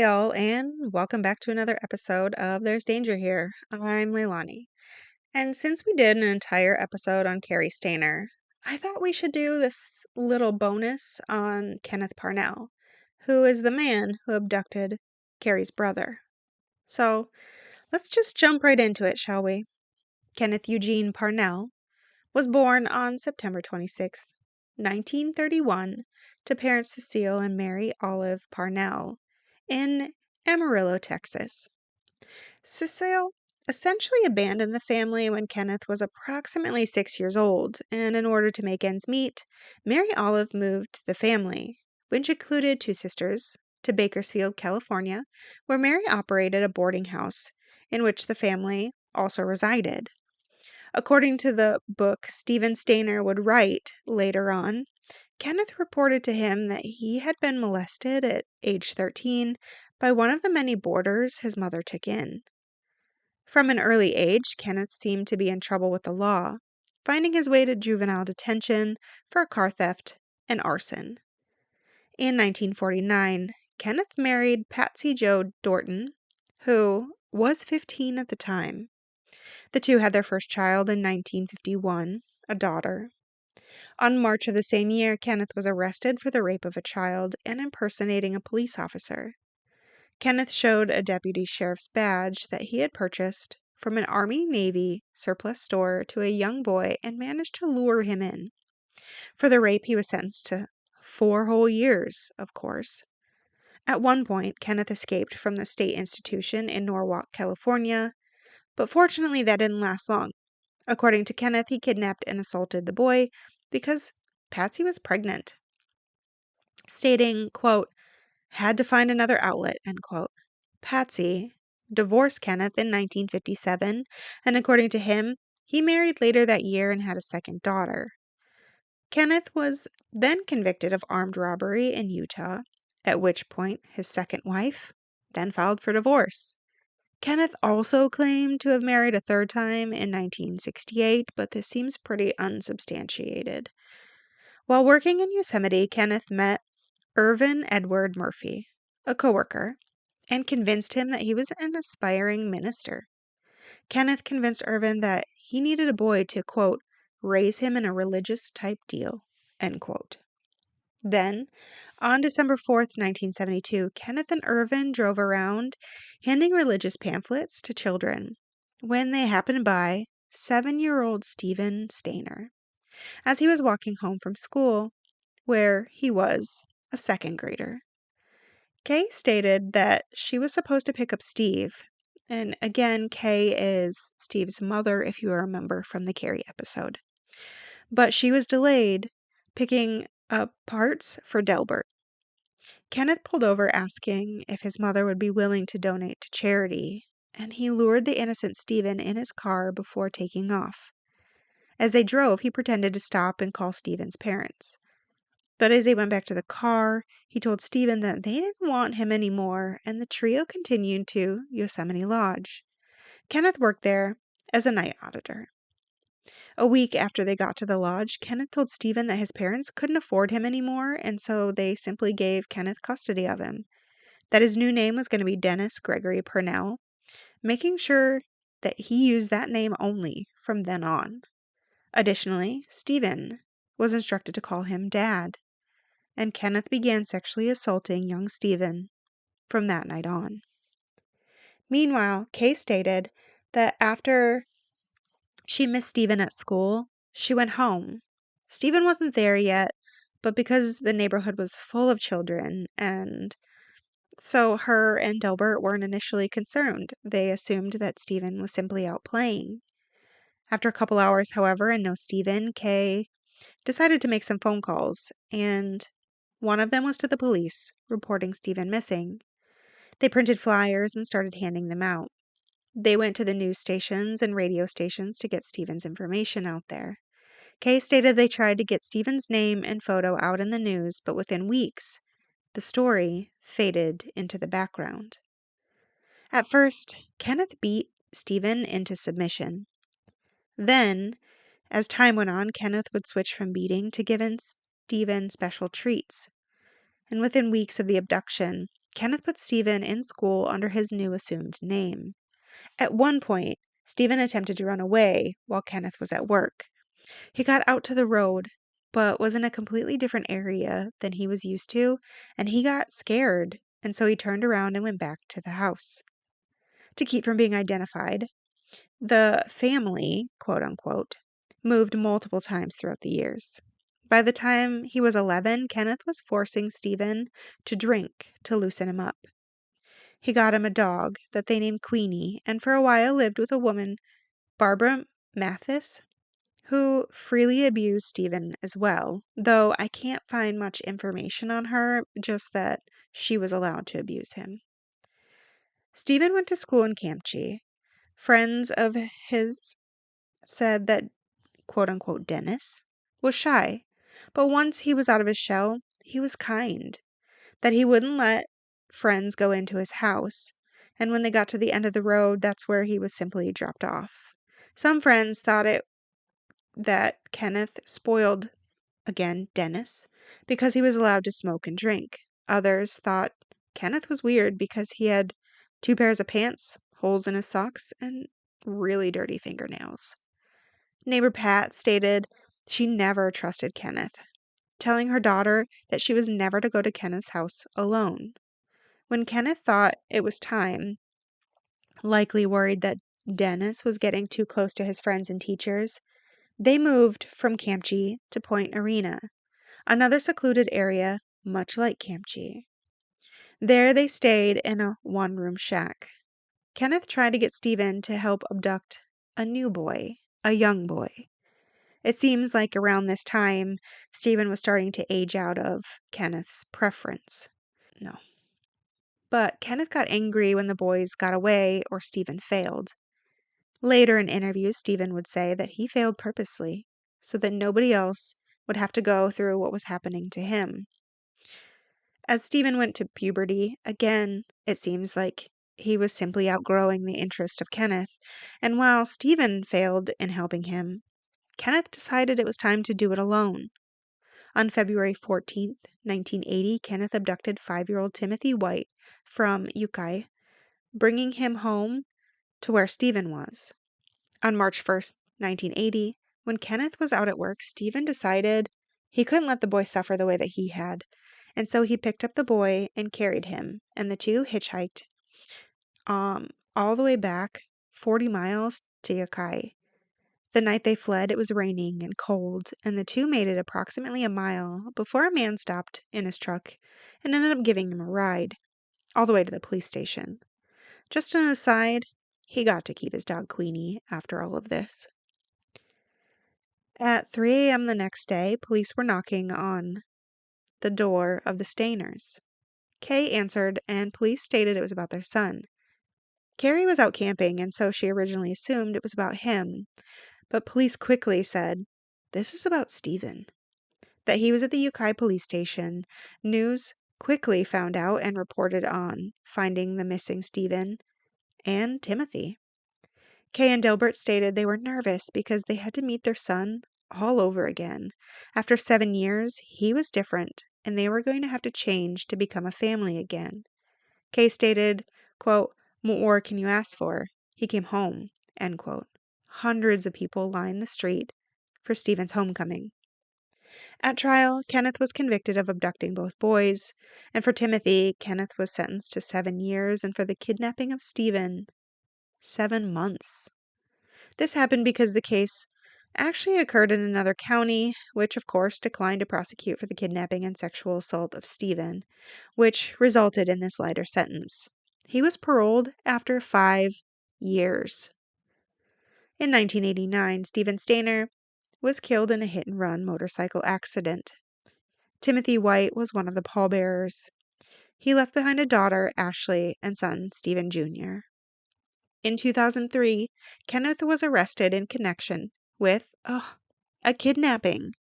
Hey all, and welcome back to another episode of There's Danger Here. I'm Leilani. And since we did an entire episode on Cary Stayner, I thought we should do this little bonus on Kenneth Parnell, who is the man who abducted Cary's brother. So let's just jump right into it, shall we? Kenneth Eugene Parnell was born on September 26, 1931, to parents Cecile and Mary Olive Parnell in Amarillo, Texas. Cecile essentially abandoned the family when Kenneth was approximately 6 years old, and in order to make ends meet, Mary Olive moved the family, which included two sisters, to Bakersfield, California, where Mary operated a boarding house in which the family also resided. According to the book Stephen Stayner would write later on, Kenneth reported to him that he had been molested at age 13 by one of the many boarders his mother took in. From an early age, Kenneth seemed to be in trouble with the law, finding his way to juvenile detention for car theft and arson. In 1949, Kenneth married Patsy Jo Dorton, who was 15 at the time. The two had their first child in 1951, a daughter. On March of the same year, Kenneth was arrested for the rape of a child and impersonating a police officer. Kenneth showed a deputy sheriff's badge that he had purchased from an Army-Navy surplus store to a young boy and managed to lure him in. For the rape, he was sentenced to 4 whole years, of course. At one point, Kenneth escaped from the state institution in Norwalk, California, but fortunately that didn't last long. According to Kenneth, he kidnapped and assaulted the boy because Patsy was pregnant, stating, quote, "had to find another outlet," end quote. Patsy divorced Kenneth in 1957, and according to him, he married later that year and had a second daughter. Kenneth was then convicted of armed robbery in Utah, at which point his second wife then filed for divorce. Kenneth also claimed to have married a third time in 1968, but this seems pretty unsubstantiated. While working in Yosemite, Kenneth met Irvin Edward Murphy, a coworker, and convinced him that he was an aspiring minister. Kenneth convinced Irvin that he needed a boy to, quote, raise him in a religious type deal, end quote. Then, on December 4th, 1972, Kenneth and Irvin drove around handing religious pamphlets to children when they happened by 7-year-old Stephen Stayner as he was walking home from school, where he was a second grader. Kay stated that she was supposed to pick up Steve, and again, Kay is Steve's mother, if you remember from the Cary episode. But she was delayed picking up parts for Delbert. Kenneth pulled over asking if his mother would be willing to donate to charity, and he lured the innocent Stephen in his car before taking off. As they drove, he pretended to stop and call Stephen's parents. But as they went back to the car, he told Stephen that they didn't want him anymore, and the trio continued to Yosemite Lodge. Kenneth worked there as a night auditor. A week after they got to the lodge, Kenneth told Stephen that his parents couldn't afford him anymore, and so they simply gave Kenneth custody of him. That his new name was going to be Dennis Gregory Parnell, making sure that he used that name only from then on. Additionally, Stephen was instructed to call him Dad, and Kenneth began sexually assaulting young Stephen from that night on. Meanwhile, Kay stated that after she missed Stephen at school, she went home. Stephen wasn't there yet, but because the neighborhood was full of children, and so her and Delbert weren't initially concerned. They assumed that Stephen was simply out playing. After a couple hours, however, and no Stephen, Kay decided to make some phone calls, and one of them was to the police, reporting Stephen missing. They printed flyers and started handing them out. They went to the news stations and radio stations to get Stephen's information out there. Kay stated they tried to get Stephen's name and photo out in the news, but within weeks, the story faded into the background. At first, Kenneth beat Stephen into submission. Then, as time went on, Kenneth would switch from beating to giving Stephen special treats. And within weeks of the abduction, Kenneth put Stephen in school under his new assumed name. At one point, Stephen attempted to run away while Kenneth was at work. He got out to the road, but was in a completely different area than he was used to, and he got scared, and so he turned around and went back to the house. To keep from being identified, the family, quote unquote, moved multiple times throughout the years. By the time he was 11, Kenneth was forcing Stephen to drink to loosen him up. He got him a dog that they named Queenie, and for a while lived with a woman, Barbara Mathis, who freely abused Stephen as well, though I can't find much information on her, just that she was allowed to abuse him. Stephen went to school in Camchi. Friends of his said that, quote unquote, Dennis was shy, but once he was out of his shell, he was kind, that he wouldn't let friends go into his house, and when they got to the end of the road, that's where he was simply dropped off. Some friends thought that Kenneth spoiled, again, Dennis, because he was allowed to smoke and drink. Others thought Kenneth was weird because he had 2 pairs of pants, holes in his socks, and really dirty fingernails. Neighbor Pat stated she never trusted Kenneth, telling her daughter that she was never to go to Kenneth's house alone. When Kenneth thought it was time, likely worried that Dennis was getting too close to his friends and teachers, they moved from Camchi to Point Arena, another secluded area much like Camchi. There they stayed in a one-room shack. Kenneth tried to get Stephen to help abduct a young boy. It seems like around this time, Stephen was starting to age out of Kenneth's preference. No. But Kenneth got angry when the boys got away or Stephen failed. Later in interviews, Stephen would say that he failed purposely so that nobody else would have to go through what was happening to him. As Stephen went to puberty, again, it seems like he was simply outgrowing the interest of Kenneth, and while Stephen failed in helping him, Kenneth decided it was time to do it alone. On February 14th, 1980, Kenneth abducted 5-year-old Timothy White from Ukiah, bringing him home to where Stephen was. On March 1st, 1980, when Kenneth was out at work, Stephen decided he couldn't let the boy suffer the way that he had, and so he picked up the boy and carried him, and the two hitchhiked all the way back 40 miles to Ukiah. The night they fled, it was raining and cold, and the two made it approximately a mile before a man stopped in his truck and ended up giving him a ride all the way to the police station. Just an aside, he got to keep his dog Queenie after all of this. At 3 a.m. the next day, police were knocking on the door of the Stayners. Kay answered, and police stated it was about their son. Cary was out camping, and so she originally assumed it was about him, but police quickly said, "This is about Stephen." That he was at the Ukiah police station, news quickly found out and reported on finding the missing Stephen and Timothy. Kay and Delbert stated they were nervous because they had to meet their son all over again. After 7 years, he was different, and they were going to have to change to become a family again. Kay stated, quote, "What more can you ask for? He came home," end quote. Hundreds of people lined the street for Stephen's homecoming. At trial, Kenneth was convicted of abducting both boys, and for Timothy, Kenneth was sentenced to 7 years, and for the kidnapping of Stephen, 7 months. This happened because the case actually occurred in another county, which of course declined to prosecute for the kidnapping and sexual assault of Stephen, which resulted in this lighter sentence. He was paroled after 5 years. In 1989, Stephen Stayner was killed in a hit-and-run motorcycle accident. Timothy White was one of the pallbearers. He left behind a daughter, Ashley, and son, Stephen Jr. In 2003, Kenneth was arrested in connection with a kidnapping,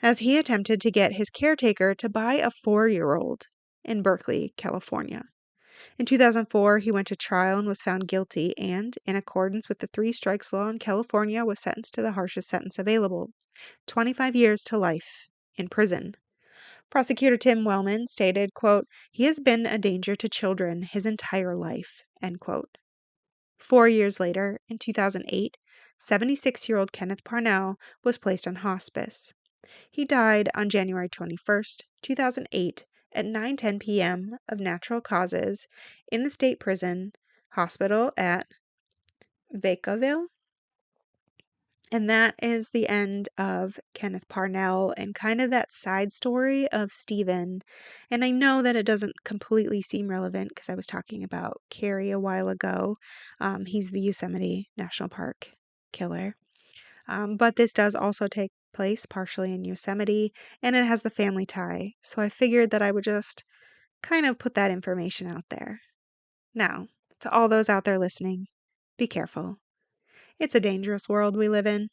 as he attempted to get his caretaker to buy a 4-year-old in Berkeley, California. In 2004, he went to trial and was found guilty and, in accordance with the 3 strikes law in California, was sentenced to the harshest sentence available, 25 years to life in prison. Prosecutor Tim Wellman stated, quote, "He has been a danger to children his entire life," end quote. 4 years later, in 2008, 76-year-old Kenneth Parnell was placed on hospice. He died on January 21st, 2008, at 9:10 p.m. of natural causes in the state prison hospital at Vacaville. And that is the end of Kenneth Parnell and kind of that side story of Stephen. And I know that it doesn't completely seem relevant because I was talking about Cary a while ago. He's the Yosemite National Park Killer. But this does also take place partially in Yosemite, and it has the family tie. So I figured that I would just kind of put that information out there. Now, to all those out there listening, be careful. It's a dangerous world we live in.